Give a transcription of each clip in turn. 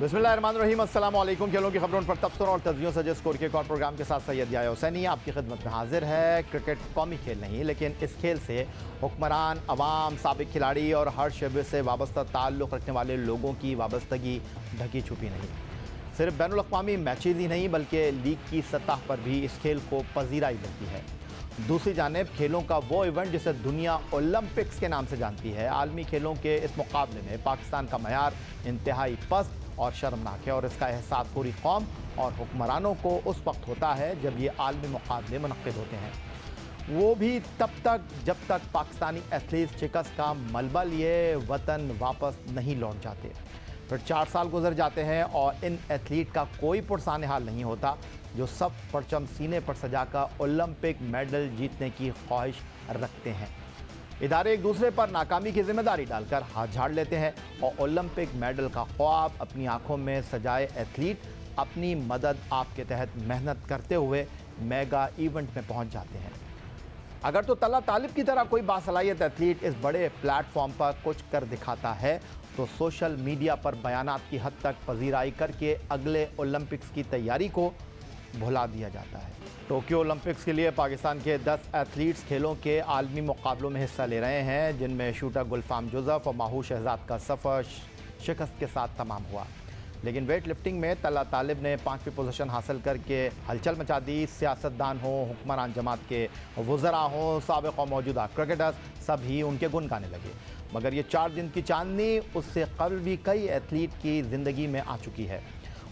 बिस्मिल्लाहिर्रहमानिर्रहीम, अस्सलाम वालेकुम। खेलों की खबरों पर तबसरा और तजज़ियों से स्कोर के एक और प्रोग्राम के साथ सैयद याया हुसैनी आपकी खिदमत में हाजिर है। क्रिकेट कौमी खेल नहीं, लेकिन इस खेल से हुक्मरान, अवाम, साबिक खिलाड़ी और हर शबे से वाबस्ता ताल्लुक़ रखने वाले लोगों की वाबस्तगी ढकी छुपी नहीं। सिर्फ बैनुल-अक़वामी मैचेज़ ही नहीं बल्कि लीग की सतह पर भी इस खेल को पजीराई मिलती है। दूसरी जानिब खेलों का वो इवेंट जिसे दुनिया ओलंपिक्स के नाम से जानती है, आलमी खेलों के इस मुकाबले में पाकिस्तान का मयार इंतहाई पस्त और शर्मनाक है और इसका एहसास पूरी कौम और हुक्मरानों को उस वक्त होता है जब ये आलमी मुकाबले मुनक़्क़िद होते हैं, वो भी तब तक जब तक पाकिस्तानी एथलीट शिकस्त का मलबा लिए वतन वापस नहीं लौट जाते। फिर 4 साल गुजर जाते हैं और इन एथलीट का कोई पुरसान हाल नहीं होता जो सब परचम सीने पर सजाकर ओलंपिक मेडल जीतने की ख्वाहिश रखते हैं। इदारे एक दूसरे पर नाकामी की जिम्मेदारी डालकर हाथ झाड़ लेते हैं और ओलंपिक मेडल का ख्वाब अपनी आंखों में सजाए एथलीट अपनी मदद आपके तहत मेहनत करते हुए मेगा इवेंट में पहुंच जाते हैं। अगर तो तल्हा तालिब की तरह कोई बासलाहियत एथलीट इस बड़े प्लेटफॉर्म पर कुछ कर दिखाता है तो सोशल मीडिया पर बयानात की हद तक पजीराई करके अगले ओलंपिक्स की तैयारी को भुला दिया जाता है। टोक्यो ओलंपिक्स के लिए पाकिस्तान के 10 एथलीट्स खेलों के आलमी मुकाबलों में हिस्सा ले रहे हैं, जिनमें शूटर गुलफाम जोसेफ और माहू शहजाद का सफ़र शिकस्त के साथ तमाम हुआ। लेकिन वेट लिफ्टिंग में तल्हा तालिब ने 5वीं पोजीशन हासिल करके हलचल मचा दी। सियासतदान हों, हुक्मरान जमात के वज़रा हों, साबिक़ और मौजूदा क्रिकेटर्स, सभी उनके गुन गाने लगे। मगर ये 4 दिन की चांदनी उससे कबल भी कई एथलीट की ज़िंदगी में आ चुकी है।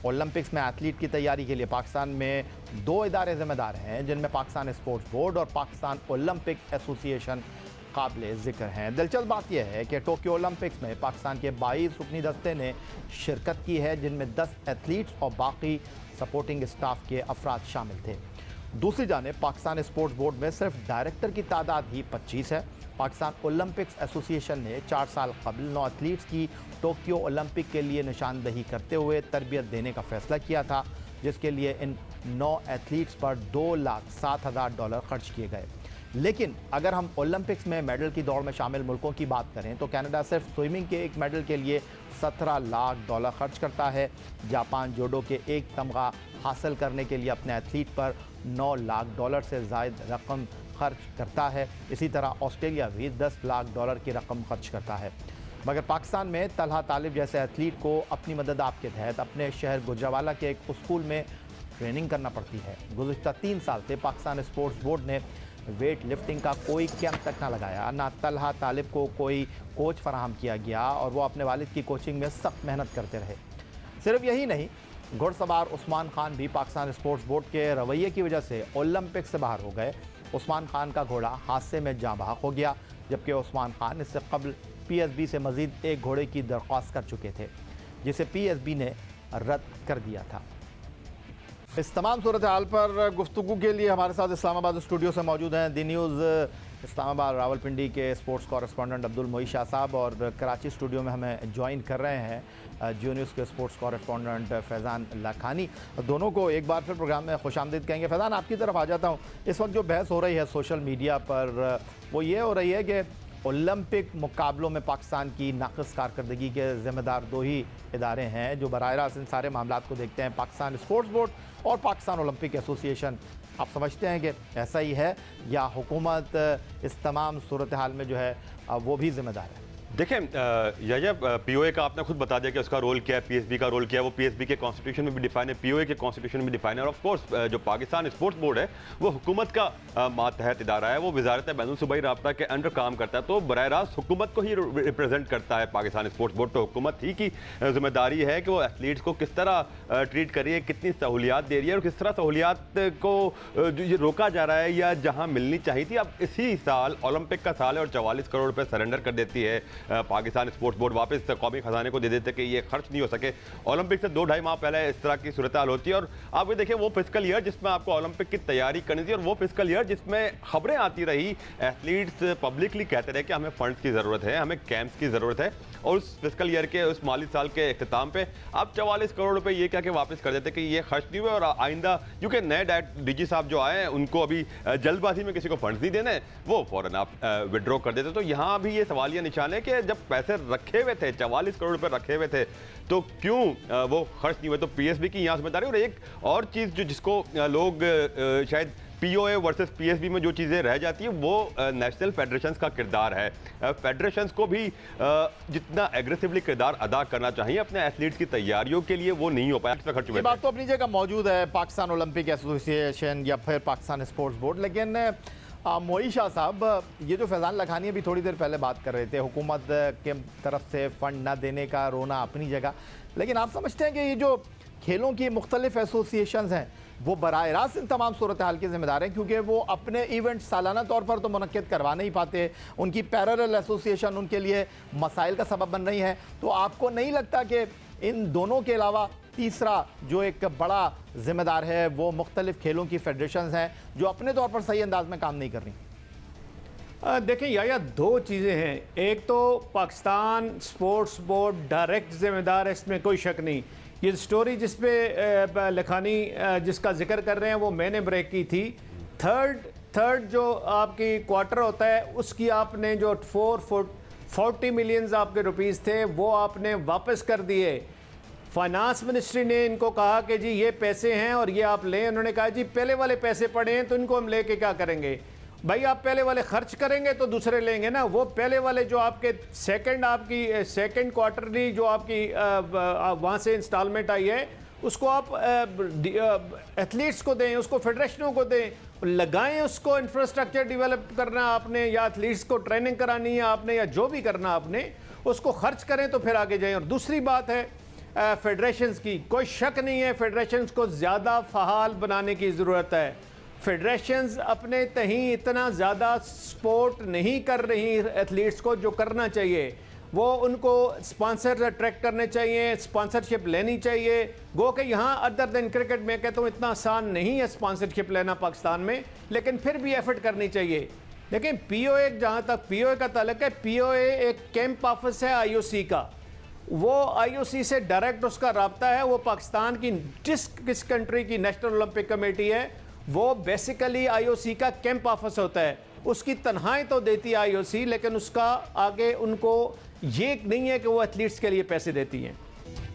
ओलंपिक्स में एथलीट की तैयारी के लिए पाकिस्तान में 2 इदारे ज़िम्मेदार हैं, जिनमें पाकिस्तान स्पोर्ट्स बोर्ड और पाकिस्तान ओलंपिक एसोसिएशन काबिल ज़िक्र हैं। दिलचस्प बात यह है कि टोक्यो ओलंपिक्स में पाकिस्तान के 22 रुकनी दस्ते ने शिरकत की है, जिनमें 10 एथलीट्स और बाकी सपोर्टिंग स्टाफ के अफराद शामिल थे। दूसरी जानिब पाकिस्तान स्पोर्ट्स बोर्ड में सिर्फ डायरेक्टर की तादाद ही 25 है। पाकिस्तान ओलंपिक्स एसोसिएशन ने 4 साल कबल 9 एथलीट्स की टोक्यो ओलंपिक के लिए निशानदही करते हुए तरबियत देने का फैसला किया था, जिसके लिए इन 9 एथलीट्स पर $2,07,000 खर्च किए गए। लेकिन अगर हम ओलंपिक्स में मेडल की दौड़ में शामिल मुल्कों की बात करें तो कनाडा सिर्फ स्विमिंग के एक मेडल के लिए $17 लाख खर्च करता है। जापान जूडो के एक तमगा हासिल करने के लिए अपने एथलीट पर $9 लाख से ज़ायद रकम खर्च करता है। इसी तरह ऑस्ट्रेलिया भी $10 लाख की रकम खर्च करता है। मगर पाकिस्तान में तल्हा तालिब जैसे एथलीट को अपनी मदद आपके तहत अपने शहर गुजरावाला के एक स्कूल में ट्रेनिंग करना पड़ती है। गुज़िश्ता 3 साल से पाकिस्तान स्पोर्ट्स बोर्ड ने वेट लिफ्टिंग का कोई कैंप तक ना लगाया, ना तल्हा तालिब को कोई कोच फराहम किया गया और वो अपने वालिद की कोचिंग में सख्त मेहनत करते रहे। सिर्फ यही नहीं, घुड़सवार उस्मान खान भी पाकिस्तान स्पोर्ट्स बोर्ड के रवैये की वजह से ओलंपिक से बाहर हो गए। उस्मान खान का घोड़ा हादसे में जाँ बहक हो गया, जबकि उस्मान खान इससे कबल PSB से मज़ीद एक घोड़े की दरख्वास्त कर चुके थे, जिसे PSB ने रद्द कर दिया था। इस तमाम सूरत हाल पर गुफ्तगू के लिए हमारे साथ इस्लामाबाद स्टूडियो से मौजूद हैं दी न्यूज़ इस्लामाबाद रावलपिंडी के स्पोर्ट्स कॉरेस्पॉन्डेंट अब्दुल मोई शाह साहब, और कराची स्टूडियो में हमें ज्वाइन कर रहे हैं जियो न्यूज़ के स्पोर्ट्स कॉरेस्पॉन्डेंट फैज़ान लाखानी। दोनों को एक बार फिर प्रोग्राम में खुशामदीद कहेंगे। फैज़ान, आपकी तरफ आ जाता हूँ। इस वक्त जो बहस हो रही है सोशल मीडिया पर वो ये हो रही है कि ओलंपिक मुकाबलों में पाकिस्तान की नाक़िस कारकर्दगी के ज़िम्मेदार 2 ही इदारे हैं जो बराह रास्त इन सारे मामलात को देखते हैं, पाकिस्तान स्पोर्ट्स बोर्ड और पाकिस्तान ओलंपिक एसोसिएशन। आप समझते हैं कि ऐसा ही है या हुकूमत इस तमाम सूरत हाल में जो है वो भी ज़िम्मेदार है? देखें, यह POA का आपने खुद बता दिया कि उसका रोल क्या है, PSB का रोल क्या है। वो PSB के कॉन्स्टिट्यूशन में भी डिफाइन है, POA के कॉन्स्टिट्यूशन में डिफाइन है। और ऑफ कोर्स जो पाकिस्तान स्पोर्ट्स बोर्ड है वो हुकूमत का मातहत इदारा है, वो वजारत बैनुल सूबाई राब्ता के अंडर काम करता है, तो बराह रास्त हुकूमत को ही रिप्रेजेंट करता है पाकिस्तान स्पोर्ट्स बोर्ड। तो हुकूमत ही की जिम्मेदारी है कि वो एथलीट्स को किस तरह ट्रीट करी है, कितनी सहूलियात दे रही है और किस तरह सहूलियात को जो रोका जा रहा है या जहाँ मिलनी चाहिए थी। अब इसी साल ओलंपिक का साल है और 44 करोड़ रुपये सरेंडर कर देती है पाकिस्तान स्पोर्ट्स बोर्ड, वापस कौमी खजाने को दे देते कि ये खर्च नहीं हो सके। ओलंपिक से 2-2.5 माह पहले इस तरह की सूरत हाल होती है। और आप ये देखिए, वो फिजिकल ईयर जिसमें आपको ओलंपिक की तैयारी करनी थी और वो फिजिकल ईयर जिसमें खबरें आती रही, एथलीट्स पब्लिकली कहते रहे कि हमें फंड्स की ज़रूरत है, हमें कैंप्स की ज़रूरत है, और उस फिजिकल ईयर के उस माली साल के अख्ताम पे आप 44 करोड़ रुपए ये क्या कि वापस कर देते कि ये खर्च नहीं हुए और आइंदा, क्योंकि नए DG साहब जो आए हैं उनको अभी जल्दबाजी में किसी को फंड्स नहीं देने, वो फ़ौरन आप विड्रॉ कर देते। तो यहाँ भी ये सवालिया निशान है कि ये जब पैसे रखे हुए थे, 44 करोड़ रुपए रखे हुए थे, तो क्यों वो खर्च नहीं हुए? तो पीएसबी की यहाँ जिम्मेदारी। और एक और चीज़ जो जिसको लोग शायद पीओए वर्सेस पीएसबी में जो चीज़ें रह जाती है वो नेशनल फेडरेशंस का किरदार है। फेडरेशंस को भी जितना एग्रेसिवली किरदार अदा करना चाहिए अपने एथलीट्स की तैयारियों के लिए, वो नहीं हो पाया। खर्च ये बात तो अपनी जगह मौजूद है, पाकिस्तान ओलंपिक एसोसिएशन या फिर पाकिस्तान स्पोर्ट्स बोर्ड। लेकिन मोई शाह साहब, ये जो फैज़ान लखानी अभी थोड़ी देर पहले बात कर रहे थे, हुकूमत के तरफ से फ़ंड ना देने का रोना अपनी जगह, लेकिन आप समझते हैं कि ये जो खेलों की मुख्तलिफ एसोसिएशंस हैं वो बराह रास्त इन तमाम सूरत हाल के ज़िम्मेदार हैं, क्योंकि वो अपने इवेंट सालाना तौर पर तो मुनक्किद करवा नहीं पाते, उनकी पैरेलल एसोसिएशन उनके लिए मसाइल का सबब बन रही है। तो आपको नहीं लगता कि इन दोनों के अलावा तीसरा जो एक बड़ा जिम्मेदार है वो मुख्तलिफ खेलों की फेडरेशंस हैं जो अपने तौर पर सही अंदाज में काम नहीं कर रही? देखें या दो चीज़ें हैं। एक तो पाकिस्तान स्पोर्ट्स बोर्ड डायरेक्ट जिम्मेदार है, इसमें कोई शक नहीं। ये स्टोरी जिस पे लखानी जिसका जिक्र कर रहे हैं वो मैंने ब्रेक की थी। थर्ड जो आपकी क्वार्टर होता है उसकी आपने जो 440 मिलियन आपके रुपीस थे वो आपने वापस कर दिए। फाइनेंस मिनिस्ट्री ने इनको कहा कि जी ये पैसे हैं और ये आप लें। उन्होंने कहा जी पहले वाले पैसे पड़े हैं तो इनको हम लेके क्या करेंगे? भाई आप पहले वाले खर्च करेंगे तो दूसरे लेंगे ना। वो पहले वाले जो आपके सेकंड क्वार्टरली जो आपकी वहाँ से इंस्टॉलमेंट आई है उसको आप एथलीट्स को दें, उसको फेडरेशनों को दें, लगाएं, उसको इंफ्रास्ट्रक्चर डेवलप करना आपने या एथलीट्स को ट्रेनिंग करानी है आपने या जो भी करना आपने, उसको खर्च करें तो फिर आगे जाएं। और दूसरी बात है फेडरेशंस की, कोई शक नहीं है फेडरेशंस को ज़्यादा फ़हाल बनाने की ज़रूरत है। फेडरेशंस अपने तहीं इतना ज़्यादा सपोर्ट नहीं कर रही एथलीट्स को जो करना चाहिए। वो उनको स्पॉन्सर अट्रैक्ट करने चाहिए, स्पॉन्सरशिप लेनी चाहिए। गो कि यहाँ अदर देन क्रिकेट में कहता हूँ इतना आसान नहीं है स्पॉन्सरशिप लेना पाकिस्तान में, लेकिन फिर भी एफर्ट करनी चाहिए। लेकिन पीओए, जहाँ तक पीओए का ताल्लुक है, पीओए एक कैंप ऑफिस है आईओसी का। वो आईओसी से डायरेक्ट उसका रब्ता है। वो पाकिस्तान की किस कंट्री की नेशनल ओलंपिक कमेटी है, वो बेसिकली आईओसी का कैंप ऑफिस होता है। उसकी तनख्वाहें तो देती है आईओसी, लेकिन उसका आगे उनको ये नहीं है कि वो एथलीट्स के लिए पैसे देती हैं।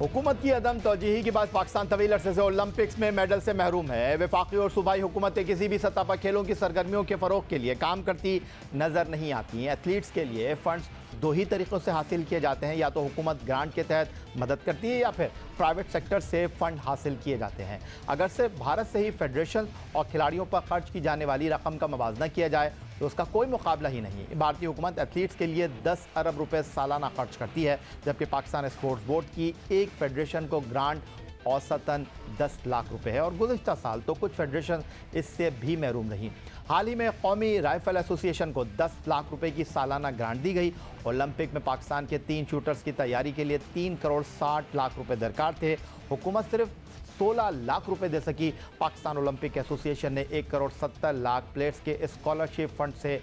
हुकूमत की अदम तवज्जुही के बाद पाकिस्तान तवील अरसे से ओलंपिक्स में मेडल से महरूम है। वफाकी और सूबाई हुकूमतें किसी भी सतह पर खेलों की सरगर्मियों के फ़रोग के लिए काम करती नज़र नहीं आती हैं। एथलीट्स के लिए फ़ंड्स दो ही तरीक़ों से हासिल किए जाते हैं, या तो हुकूमत ग्रांट के तहत मदद करती है या फिर प्राइवेट सेक्टर से फ़ंड हासिल किए जाते हैं। अगर से भारत से ही फेडरेशन और खिलाड़ियों पर खर्च की जाने वाली रकम का मुवाजना किया जाए तो उसका कोई मुकाबला ही नहीं। भारतीय हुकूमत एथलीट्स के लिए 10 अरब रुपए सालाना खर्च करती है, जबकि पाकिस्तान स्पोर्ट्स बोर्ड की एक फेडरेशन को ग्रांट औसतन 10 लाख रुपए है और गुज़िश्ता साल तो कुछ फेडरेशन इससे भी महरूम रही। हाल ही में कौमी राइफल एसोसिएशन को 10 लाख रुपए की सालाना ग्रांट दी गई। ओलंपिक में पाकिस्तान के 3 शूटर्स की तैयारी के लिए 3 करोड़ 60 लाख रुपए दरकार थे। हुकूमत सिर्फ 16 लाख रुपए दे सकी। पाकिस्तान ओलंपिक एसोसिएशन ने 1 करोड़ 70 लाख प्लेयर्स के स्कॉलरशिप फंड से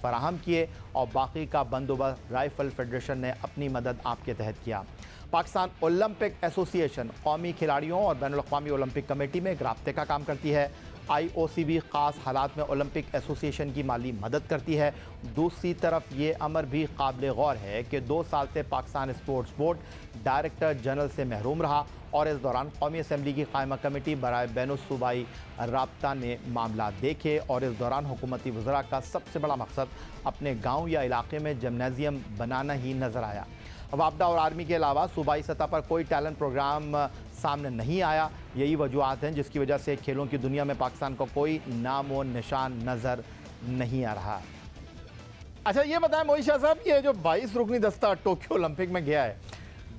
फराहम किए और बाकी का बंदोबस्त राइफल फेडरेशन ने अपनी मदद आपके तहत किया। पाकिस्तान ओलंपिक एसोसिएशन कौमी खिलाड़ियों और बैनुल अक़वामी ओलंपिक कमेटी में एक राब्ते का काम करती है। आईओसी भी ख़ास हालात में ओलंपिक एसोसिएशन की माली मदद करती है। दूसरी तरफ ये अमर भी काबिल गौर है कि 2 साल से Pakistan sports board director general से महरूम रहा और इस दौरान कौमी असम्बली की कायमा कमेटी बराए बैनुल सूबाई राब्ता ने मामला देखे और इस दौरान हुकूमती वज़रा का सबसे बड़ा मकसद अपने गाँव या इलाके में जिम्नेज़ियम बनाना ही नज़र आया। वापडा और आर्मी के अलावा सूबाई सतह पर कोई टैलेंट प्रोग्राम सामने नहीं आया। यही वजूहत हैं जिसकी वजह से खेलों की दुनिया में पाकिस्तान को कोई नाम व निशान नज़र नहीं आ रहा। अच्छा ये बताएं मोई शाह साहब, ये जो 22 रुकनी दस्ता टोक्यो ओलंपिक में गया है,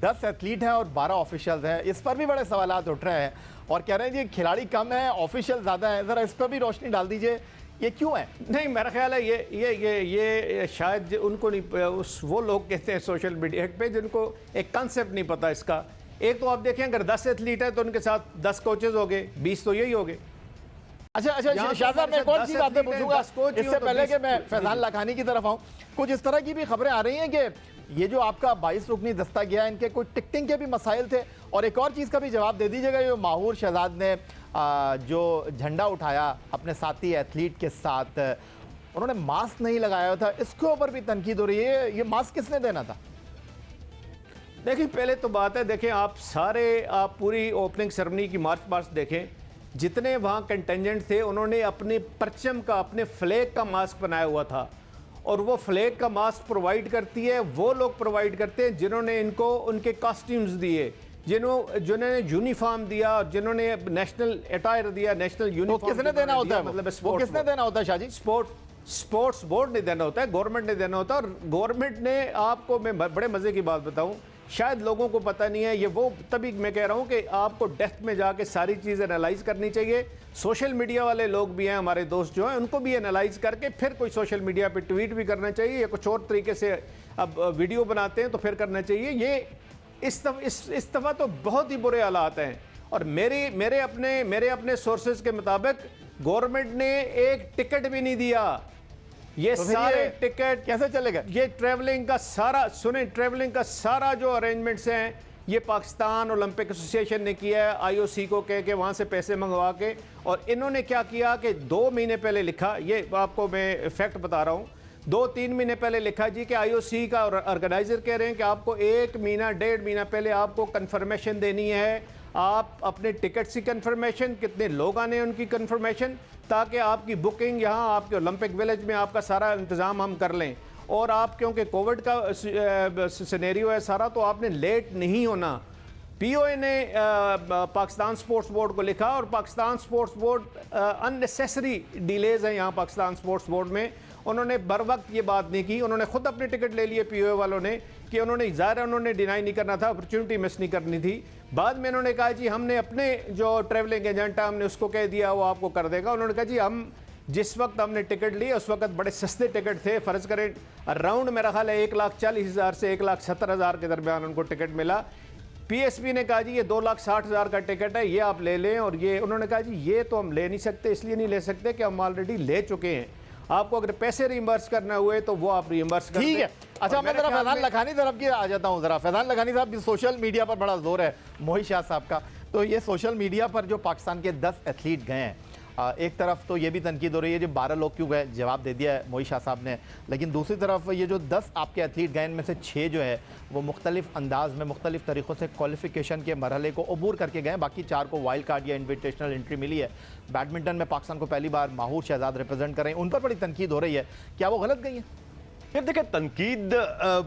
10 एथलीट हैं और 12 ऑफिशियल्स हैं, इस पर भी बड़े सवालात उठ रहे हैं और कह रहे हैं जी खिलाड़ी कम है, ऑफिशियल ज़्यादा है। ज़रा इस पर भी रोशनी डाल दीजिए, ये क्यों है? नहीं, मेरा ख्याल है ये शायद उनको नहीं, वो लोग कहते हैं सोशल मीडिया पे जिनको एक कॉन्सेप्ट नहीं पता इसका। एक तो आप देखें अगर 10 एथलीट है तो उनके साथ 10 कोचेज हो गए, 20 तो यही हो गए। अच्छा शाह साहब, मैं एक और चीज़ आपसे पूछूंगा इससे पहले कि मैं फैज़ान लखानी की तरफ आऊँ। कुछ इस तरह की भी खबरें आ रही हैं कि ये जो आपका 22 रुकनी दस्ता गया, इनके कोई टिकटिंग के भी मसाइल थे। और एक और चीज़ का भी जवाब दे दीजिएगा, जो माहूर शहजाद ने जो झंडा उठाया अपने साथी एथलीट के साथ, उन्होंने मास्क नहीं लगाया था, इसके ऊपर भी तनकीद हो रही है। ये मास्क किसने देना था? देखिए पहले तो बात है, देखें आप पूरी ओपनिंग सेरेमनी की मार्च पास्ट देखें, जितने वहाँ कंटेंजेंट थे उन्होंने अपने परचम का, अपने फ्लैग का मास्क बनाया हुआ था, और वो फ्लैग का मास्क प्रोवाइड करती है वो लोग प्रोवाइड करते हैं जिन्होंने इनको उनके कॉस्ट्यूम्स दिए, जिन्होंने यूनिफॉर्म दिया, जिन्होंने नेशनल अटायर दिया, नेशनल यूनिफॉर्म किसने देना होता है? मतलब वो किसने देना होता है शाहजी? स्पोर्ट्स बोर्ड ने देना होता है, गवर्नमेंट ने देना होता है। और गवर्नमेंट ने, आपको मैं बड़े मजे की बात बताऊं, शायद लोगों को पता नहीं है ये, वो तभी मैं कह रहा हूं कि आपको डेप्थ में जाके सारी चीज़ एनालाइज करनी चाहिए। सोशल मीडिया वाले लोग भी हैं, हमारे दोस्त जो हैं, उनको भी एनालाइज करके फिर कोई सोशल मीडिया पे ट्वीट भी करना चाहिए, या कुछ और तरीके से अब वीडियो बनाते हैं तो फिर करना चाहिए। ये इस दफ़ा तो बहुत ही बुरे हालात हैं, और मेरे अपने सोर्सेज के मुताबिक गवर्नमेंट ने एक टिकट भी नहीं दिया। ये तो फिर सारे ये टिकट कैसे चलेगा? ये ट्रैवलिंग का सारा जो अरेंजमेंट्स हैं ये पाकिस्तान ओलंपिक एसोसिएशन ने किया है, आईओसी को कह के वहाँ से पैसे मंगवा के। और इन्होंने क्या किया कि 2 महीने पहले लिखा, ये आपको मैं फैक्ट बता रहा हूँ, 2-3 महीने पहले लिखा जी कि आईओसी का ऑर्गेनाइजर कह रहे हैं कि आपको 1 महीना 1.5 महीना पहले आपको कंफर्मेशन देनी है, आप अपने टिकट्स की कंफर्मेशन, कितने लोग आने हैं उनकी कंफर्मेशन, ताकि आपकी बुकिंग यहाँ आपके ओलंपिक विलेज में आपका सारा इंतज़ाम हम कर लें। और आप क्योंकि कोविड का सिनेरियो है सारा, तो आपने लेट नहीं होना। पीओए ने पाकिस्तान स्पोर्ट्स बोर्ड को लिखा, और Pakistan sports board unnecessary delays है यहाँ पाकिस्तान स्पोर्ट्स बोर्ड में, उन्होंने बर वक्त ये बात नहीं की। उन्होंने खुद अपने टिकट ले लिए पीओए वालों ने, कि उन्होंने ज़ाहिर उन्होंने डिनाई नहीं करना था, अपॉर्चुनिटी मिस नहीं करनी थी। बाद में उन्होंने कहा जी हमने अपने जो ट्रैवलिंग एजेंट है हमने उसको कह दिया वो आपको कर देगा। उन्होंने कहा जी हम जिस वक्त हमने टिकट लिए उस वक्त बड़े सस्ते टिकट थे, फ़र्ज़ करें अराउंड मेरा ख्याल है 1,40,000 से 1,70,000 के दरमियान उनको टिकट मिला। पीएसबी ने कहा जी ये 2,60,000 का टिकट है, ये आप ले लें। और ये उन्होंने कहा जी ये तो हम ले नहीं सकते, इसलिए नहीं ले सकते कि हम ऑलरेडी ले चुके हैं, आपको अगर पैसे रिइंबर्स करना हुए तो वो आप रिइंबर्स कर दें। ठीक है, अच्छा मैं जरा फैजान लखानी तरफ की आ जाता हूँ। जरा फैजान लखानी साहब, सोशल मीडिया पर बड़ा जोर है मोहित शाह साहब का, तो ये सोशल मीडिया पर जो पाकिस्तान के 10 एथलीट गए हैं, एक तरफ तो ये भी तनकीद हो रही है जो 12 लोग क्यों गए, जवाब दे दिया है मोहित शाह साहब ने, लेकिन दूसरी तरफ ये जो 10 आपके एथलीट गए इनमें से 6 जो है वो मुख्तलिफ अंदाज में मुख्तलिफ तरीक़ों से क्वालिफिकेशन के मरहले को अबूर करके गए, बाकी 4 को वाइल्ड कार्ड या इन्विटेशनल एंट्री मिली है। बैडमिंटन में पाकिस्तान को पहली बार माहूर शहजाद रिप्रेजेंट कर रहे हैं, उन पर बड़ी तनकीद हो रही है, क्या वो गलत गई हैं? यार देखिए, तनकीद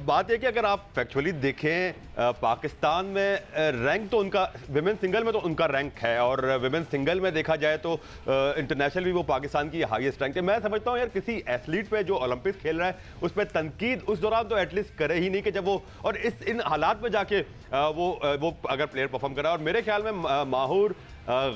बात है कि अगर आप फैक्चुअली देखें पाकिस्तान में रैंक तो उनका विमेन सिंगल में तो उनका रैंक है, और विमेन सिंगल में देखा जाए तो इंटरनेशनल भी वो पाकिस्तान की हाईएस्ट रैंक है। मैं समझता हूँ यार किसी एथलीट पे जो ओलंपिक्स खेल रहा है उस पर तनकीद उस दौरान तो एटलीस्ट करे ही नहीं, कि जब वो और इन हालात में जाके वो अगर प्लेयर परफॉर्म कर रहा है। और मेरे ख्याल में माहूर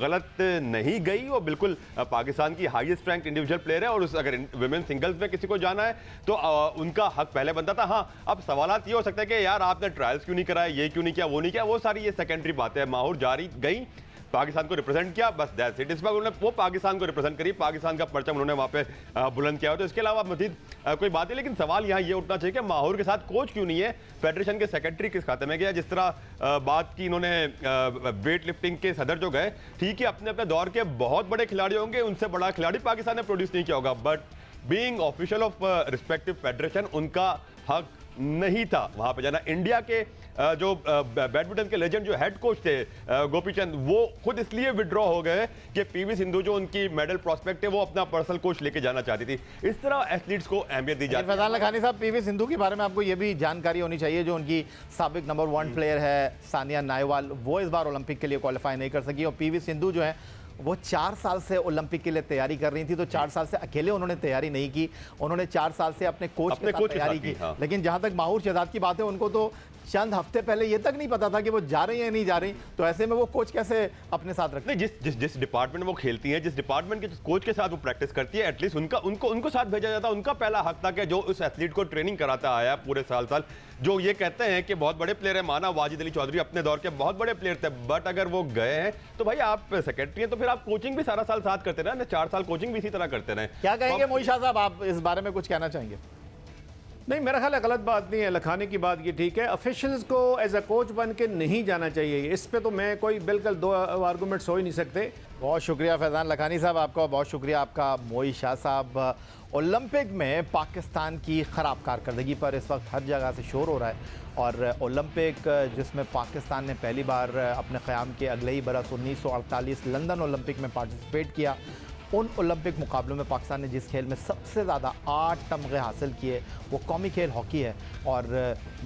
गलत नहीं गई, वो बिल्कुल पाकिस्तान की हाईएस्ट रैंक इंडिविजुअल प्लेयर है, और उस अगर विमेन सिंगल्स में किसी को जाना है तो उनका हक पहले बनता था। हाँ, अब सवालात ये हो सकता है कि यार आपने ट्रायल्स क्यों नहीं कराए, ये क्यों नहीं किया, वो नहीं किया, वो सारी ये सेकेंडरी बातें हैं। माहौर जारी गई, पाकिस्तान को रिप्रेजेंट किया, बस दैट्स इट। इस बार उन्होंने वो पाकिस्तान को रिप्रेजेंट करी, पाकिस्तान का परचम उन्होंने वहाँ पे बुलंद किया। तो इसके अलावा मजीद कोई बात नहीं, लेकिन सवाल यहाँ ये उठना चाहिए कि माहौर के साथ कोच क्यों नहीं है, फेडरेशन के सेक्रेटरी किस खाते में गया। जिस तरह बात की इन्होंने वेट लिफ्टिंग के सदर जो गए, ठीक है अपने अपने दौर के बहुत बड़े खिलाड़ी होंगे, उनसे बड़ा खिलाड़ी पाकिस्तान ने प्रोड्यूस नहीं किया होगा, but being official of respective federation उनका हक नहीं था वहां पे जाना। इंडिया के जो बैडमिंटन के लेजेंड जो हेड कोच थे गोपीचंद, वो खुद इसलिए विड्रॉ हो गए कि पीवी सिंधु जो उनकी मेडल प्रोस्पेक्ट है वो अपना पर्सनल कोच लेके जाना चाहती थी। इस तरह एथलीट्स को अहमियत दी जाती है। फैजान लखानी साहब, पीवी सिंधु के बारे में आपको ये भी जानकारी होनी चाहिए, जो उनकी साबिक नंबर 1 प्लेयर है सानिया नेहवाल, वो इस बार ओलंपिक के लिए क्वालिफाई नहीं कर सकी, और पीवी सिंधु जो है वो 4 साल से ओलंपिक के लिए तैयारी कर रही थी। तो 4 साल से अकेले उन्होंने तैयारी नहीं की, उन्होंने 4 साल से अपने कोच के साथ तैयारी की। हाँ। लेकिन जहां तक माहूर शहजाद की बात है, उनको तो चंद हफ्ते पहले ये तक नहीं पता था कि वो जा रही है या नहीं जा रही, तो ऐसे में वो कोच कैसे अपने साथ रखते हैं? जिस डिपार्टमेंट में वो खेलती हैं, जिस डिपार्टमेंट के कोच के साथ वो प्रैक्टिस करती है, एटलीस्ट उनको साथ भेजा जाता। उनका पहला हक था कि जो उस एथलीट को ट्रेनिंग कराता आया पूरे साल जो ये कहते हैं कि बहुत बड़े प्लेयर है, माना वाजिद अली चौधरी अपने दौर के बहुत बड़े प्लेयर थे, बट अगर वो गए हैं तो भाई आप सेक्रेटरी हैं तो फिर आप कोचिंग भी सारा साल साथ करते रहे, 4 साल कोचिंग भी इसी तरह करते रहे। क्या कहेंगे मोहित शाह साहब, आप इस बारे में कुछ कहना चाहेंगे? नहीं, मेरा ख्याल है गलत बात नहीं है, लखानी की बात ये ठीक है। ऑफिशियल्स को एज अ कोच बन के नहीं जाना चाहिए, इस पे तो मैं कोई बिल्कुल दो आर्गूमेंट्स हो ही नहीं सकते। बहुत शुक्रिया फैज़ान लखानी साहब आपका, बहुत शुक्रिया आपका मोई शाह साहब। ओलंपिक में पाकिस्तान की ख़राब कारकर्दगी पर इस वक्त हर जगह से शोर हो रहा है और ओलंपिक जिसमें पाकिस्तान ने पहली बार अपने क़याम के अगले ही बरस 1948 लंदन ओलंपिक में पार्टिसिपेट किया, उन ओलंपिक मुकाबलों में पाकिस्तान ने जिस खेल में सबसे ज़्यादा 8 तमगे हासिल किए वो कौमी खेल हॉकी है और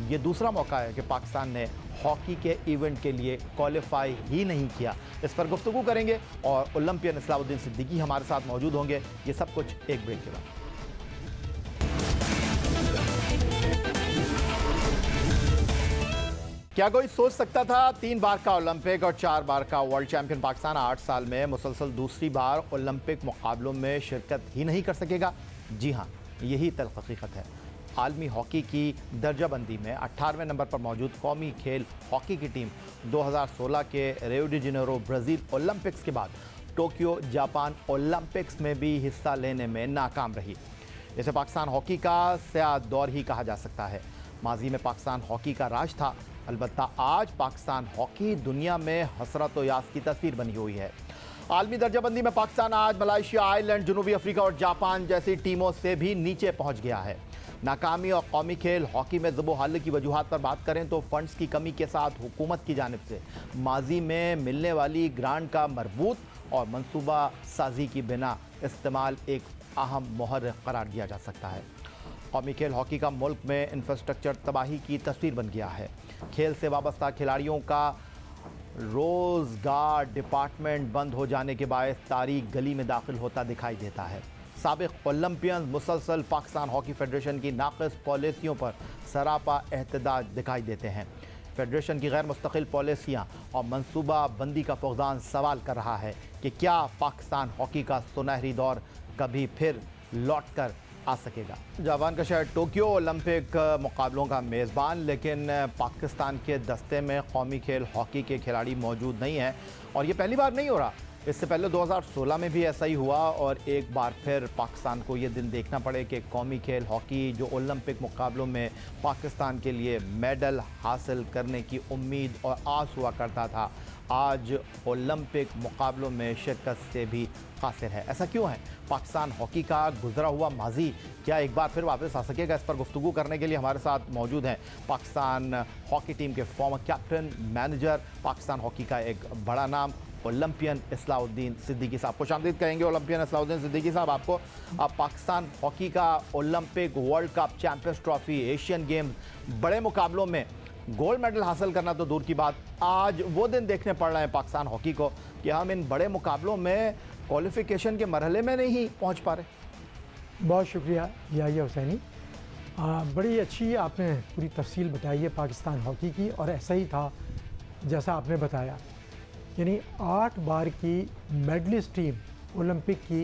ये दूसरा मौका है कि पाकिस्तान ने हॉकी के इवेंट के लिए क्वालिफाई ही नहीं किया। इस पर गुफ्तगू करेंगे और ओलंपियन इस्लाउद्दीन सिद्दीकी हमारे साथ मौजूद होंगे। ये सब कुछ एक ब्रेक के बाद। क्या कोई सोच सकता था 3 बार का ओलंपिक और 4 बार का वर्ल्ड चैंपियन पाकिस्तान 8 साल में मुसलसल दूसरी बार ओलंपिक मुकाबलों में शिरकत ही नहीं कर सकेगा? जी हाँ, यही तल्ख हकीकत है। आलमी हॉकी की दर्जाबंदी में 18वें नंबर पर मौजूद कौमी खेल हॉकी की टीम 2016 के Rio de Janeiro Brazil Olympics के बाद टोक्यो जापान ओलंपिक्स में भी हिस्सा लेने में नाकाम रही। इसे पाकिस्तान हॉकी का स्याह दौर ही कहा जा सकता है। माजी में पाकिस्तान हॉकी का राज था, अलबत्ता आज पाकिस्तान हॉकी दुनिया में हसरत व यास की तस्वीर बनी हुई है। आलमी दर्जाबंदी में पाकिस्तान आज मलाइशिया, आयरलैंड, जनूबी अफ्रीका और जापान जैसी टीमों से भी नीचे पहुंच गया है। नाकामी और कौमी खेल हॉकी में ज़ुबो हल की वजूहात पर बात करें तो फंड्स की कमी के साथ हुकूमत की जानिब से माजी में मिलने वाली ग्रांट का मरबूत और मनसूबा साजी की बिना इस्तेमाल एक अहम मोहर करार दिया जा सकता है। कौमी खेल हॉकी का मुल्क में इंफ्रास्ट्रक्चर तबाही की तस्वीर बन गया है। खेल से वाबस्ता खिलाड़ियों का रोज़गार डिपार्टमेंट बंद हो जाने के बायस तारीख गली में दाखिल होता दिखाई देता है। साबिक ओलंपियन मुसलसल पाकिस्तान हॉकी फेडरेशन की नाक़िस पॉलिसियों पर सरापा एहतजाज दिखाई देते हैं। फेडरेशन की गैर मुस्तकिल पॉलिसियाँ और मनसूबा बंदी का फुक़दान सवाल कर रहा है कि क्या पाकिस्तान हॉकी का सुनहरी दौर कभी फिर लौट कर आ सकेगा। जापान का शहर टोक्यो ओलंपिक मुकाबलों का मेज़बान, लेकिन पाकिस्तान के दस्ते में कौमी खेल हॉकी के खिलाड़ी मौजूद नहीं हैं और ये पहली बार नहीं हो रहा। इससे पहले 2016 में भी ऐसा ही हुआ और एक बार फिर पाकिस्तान को ये दिन देखना पड़े कि कौमी खेल हॉकी जो ओलंपिक मुकाबलों में पाकिस्तान के लिए मेडल हासिल करने की उम्मीद और आस हुआ करता था, आज ओलंपिक मुकाबलों में शिरकत से भी कासिर है। ऐसा क्यों है? पाकिस्तान हॉकी का गुजरा हुआ माजी क्या एक बार फिर वापस आ सकेगा? इस पर गुफ्तगू करने के लिए हमारे साथ मौजूद हैं पाकिस्तान हॉकी टीम के former captain, manager, Pakistan hockey का एक बड़ा नाम ओलंपियन इस्लाउद्दीन सिद्दीकी साहब। खुशामदीद कहेंगे ओलंपियन इस्लाउद्दीन सिद्दीकी साहब आपको। अब पाकिस्तान हॉकी का Olympic, world cup, champions trophy, Asian games, बड़े मुकाबलों में गोल्ड मेडल हासिल करना तो दूर की बात, आज वो दिन देखने पड़ रहे हैं पाकिस्तान हॉकी को कि हम इन बड़े मुकाबलों में क्वालिफिकेशन के मरहले में नहीं पहुंच पा रहे। बहुत शुक्रिया याहिया हुसैनी, बड़ी अच्छी आपने पूरी तफसील बताई है पाकिस्तान हॉकी की और ऐसा ही था जैसा आपने बताया, यानी 8 बार की मेडलिस्ट टीम ओलंपिक की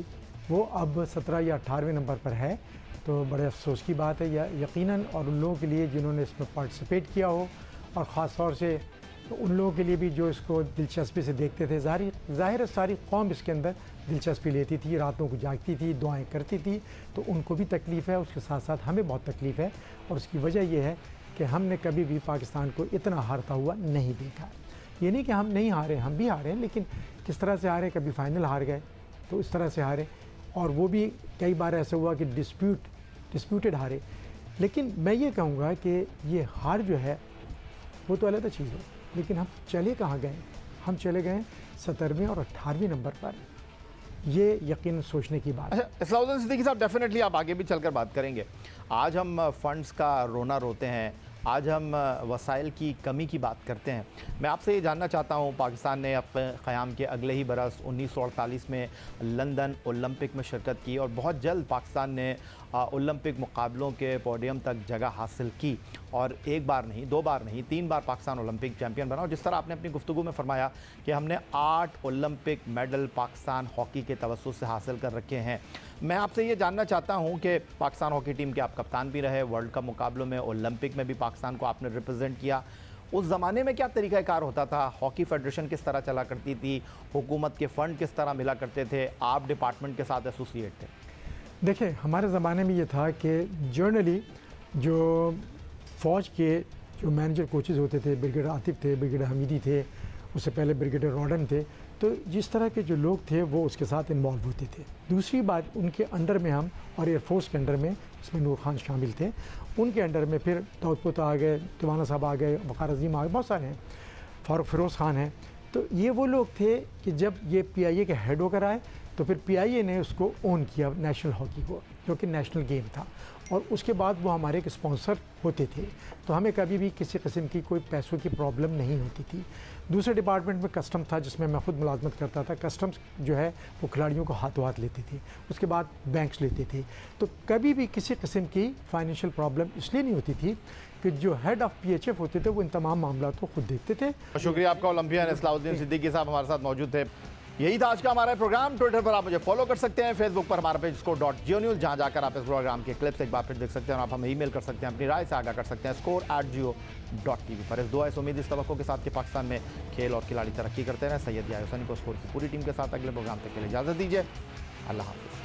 वो अब 17 या 18वें नंबर पर है, तो बड़े अफसोस की बात है यकीनन, और उन लोगों के लिए जिन्होंने इसमें पार्टिसिपेट किया हो और ख़ास तौर से उन लोगों के लिए भी जो इसको दिलचस्पी से देखते थे। ज़ाहिर है सारी कौम इसके अंदर दिलचस्पी लेती थी, रातों को जागती थी, दुआएं करती थी, तो उनको भी तकलीफ़ है, उसके साथ साथ हमें बहुत तकलीफ़ है और उसकी वजह यह है कि हमने कभी भी पाकिस्तान को इतना हारता हुआ नहीं देखा। ये नहीं कि हम नहीं हारे, हम भी हारे हैं, लेकिन किस तरह से हारे, कभी फाइनल हार गए तो इस तरह से हारे, और वो भी कई बार ऐसा हुआ कि डिस्प्यूटेड हारे। लेकिन मैं ये कहूँगा कि ये हार जो है वो तो अलग चीज़ है, लेकिन हम चले कहाँ गए? हम चले गए 17वें और 18वें नंबर पर, ये यकीन सोचने की बात है। अच्छा इस्लाउद्दीन सिद्दीकी साहब, डेफिनेटली आप आगे भी चलकर बात करेंगे। आज हम फंड्स का रोना रोते हैं, आज हम वसाइल की कमी की बात करते हैं। मैं आपसे ये जानना चाहता हूँ, पाकिस्तान ने अपने क़याम के अगले ही बरस 1948 में लंदन ओलंपिक में शिरकत की और बहुत जल्द पाकिस्तान ने ओलंपिक मुकाबलों के पोडियम तक जगह हासिल की और एक बार नहीं, 2 बार नहीं, 3 बार पाकिस्तान ओलंपिक चैंपियन बना। और जिस तरह आपने अपनी गुफ्तगू में फरमाया कि हमने 8 ओलंपिक मेडल पाकिस्तान हॉकी के तवज्जुह से हासिल कर रखे हैं, मैं आपसे ये जानना चाहता हूँ कि पाकिस्तान हॉकी टीम के आप कप्तान भी रहे, वर्ल्ड कप मुकाबलों में, ओलंपिक में भी पाकिस्तान को आपने रिप्रेजेंट किया। उस ज़माने में क्या तरीक़ाकार होता था? हॉकी फेडरेशन किस तरह चला करती थी? हुकूमत के फ़ंड किस तरह मिला करते थे? आप डिपार्टमेंट के साथ एसोसिएट थे? देखिए, हमारे ज़माने में ये था कि जर्नली जो फ़ौज के जो मैनेजर कोचेज़ होते थे, ब्रिगेडियर आतिफ थे, ब्रिगेडियर हमीदी थे, उससे पहले ब्रिगेडियर रॉडन थे, तो जिस तरह के जो लोग थे वो उसके साथ इन्वॉल्व होते थे। दूसरी बात, उनके अंडर में हम और एयरफोर्स के अंडर में, इसमें नूर खान शामिल थे, उनके अंडर में फिर दाऊद आ गए, तिवाना साहब आ गए, वक़ार अज़ीम आ गए, बहुत सारे हैं, फारूक फिरोज़ खान हैं। तो ये वो लोग थे कि जब ये PIA के हेड होकर आए तो फिर PIA ने उसको ओन किया, नेशनल हॉकी को, जो कि नेशनल गेम था, और उसके बाद वो हमारे एक स्पॉन्सर होते थे। तो हमें कभी भी किसी किस्म की कोई पैसों की प्रॉब्लम नहीं होती थी। दूसरे डिपार्टमेंट में कस्टम था, जिसमें मैं खुद मुलाजमत करता था। कस्टम्स जो है वो खिलाड़ियों को हाथों हाथ लेते थे, उसके बाद बैंक्स लेते थे। तो कभी भी किसी किस्म की फाइनेंशियल प्रॉब्लम इसलिए नहीं होती थी कि जो हेड ऑफ़ PHF होते थे वो इन तमाम मामला को खुद देखते थे। शुक्रिया आपका। ओलंपियन इस्लाउद्दीन सिद्दीकी साहब हमारे साथ मौजूद थे। यही था आज का हमारा प्रोग्राम। ट्विटर पर आप मुझे फॉलो कर सकते हैं, फेसबुक पर हमारा पेज score.geo-news, जहां जाकर आप इस प्रोग्राम के क्लिप्स एक बार फिर देख सकते हैं, और आप हमें ईमेल कर सकते हैं, अपनी राय से आगाह कर सकते हैं score@geo.tv पर। इस दुआ इस उम्मीद इस तवक्को के साथ कि पाकिस्तान में खेल और खिलाड़ी तरक्की करते हैं। सैयद याह्या हुसैनी को स्कोर की पूरी टीम के साथ अगले प्रोग्राम तक के लिए इजाज़त दीजिए। अल्लाह हाफिज़।